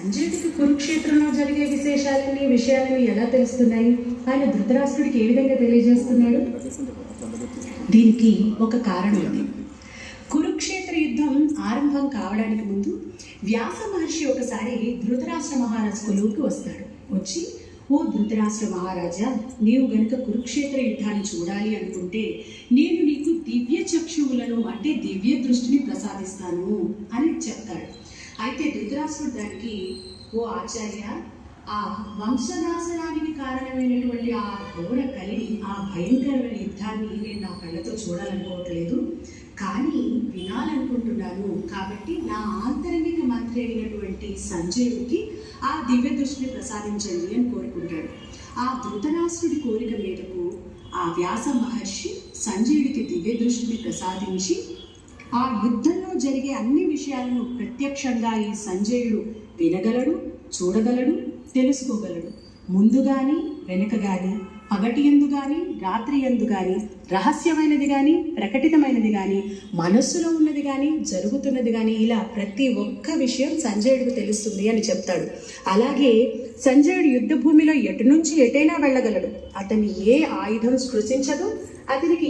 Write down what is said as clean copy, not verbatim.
సంజయుడికి కురుక్షేత్రంలో జరిగే విషయాలని ఎలా తెలుస్తున్నాయి? ఆయన ధృతరాష్ట్రుడికి ఏ విధంగా తెలియజేస్తున్నాడు? దీనికి ఒక కారణం ఉంది. కురుక్షేత్ర యుద్ధం ఆరంభం కావడానికి ముందు వ్యాస మహర్షి ఒకసారి ధృతరాష్ట్ర మహారాజు కొలువుకి వస్తాడు. వచ్చి, ఓ ధృతరాష్ట్ర మహారాజా, నీవు గనుక కురుక్షేత్ర యుద్ధాన్ని చూడాలి అనుకుంటే నేను నీకు దివ్య చక్షువులను అంటే దివ్య దృష్టిని ప్రసాదిస్తాను అని చెప్తాడు. అయితే ధృతరాష్ట్రుడు దానికి, ఓ ఆచార్య, ఆ వంశనాశనానికి కారణమైనటువంటి ఆ ఘోర కలిని, ఆ భయంకరమైన యుద్ధాన్ని నేను నా కళ్ళతో చూడాలనుకోవట్లేదు, కానీ వినాలనుకుంటున్నాను. కాబట్టి నా ఆంతరంగిక మంత్రి అయినటువంటి సంజయుడికి ఆ దివ్య దృష్టిని ప్రసాదించండి అని కోరుకుంటాడు. ఆ ధృతరాష్ట్రుడి కోరిక మేరకు ఆ వ్యాస మహర్షి సంజయుడికి దివ్య దృష్టిని ప్రసాదించి ఆ యుద్ధంలో జరిగే అన్ని విషయాలను ప్రత్యక్షంగా ఈ సంజయుడు వినగలడు, చూడగలడు, తెలుసుకోగలడు. ముందు కానీ వెనుక కానీ, పగటి యందు కానీ రాత్రి యందు కానీ, రహస్యమైనది కానీ ప్రకటితమైనది కానీ, మనస్సులో ఉన్నది కానీ జరుగుతున్నది కానీ, ఇలా ప్రతి ఒక్క విషయం సంజయుడికి తెలుస్తుంది అని చెప్తాడు. అలాగే సంజయుడు యుద్ధ భూమిలో ఎటు నుంచి ఎటైనా వెళ్ళగలడు. అతని ఏ ఆయుధం స్పృశించదు. అతనికి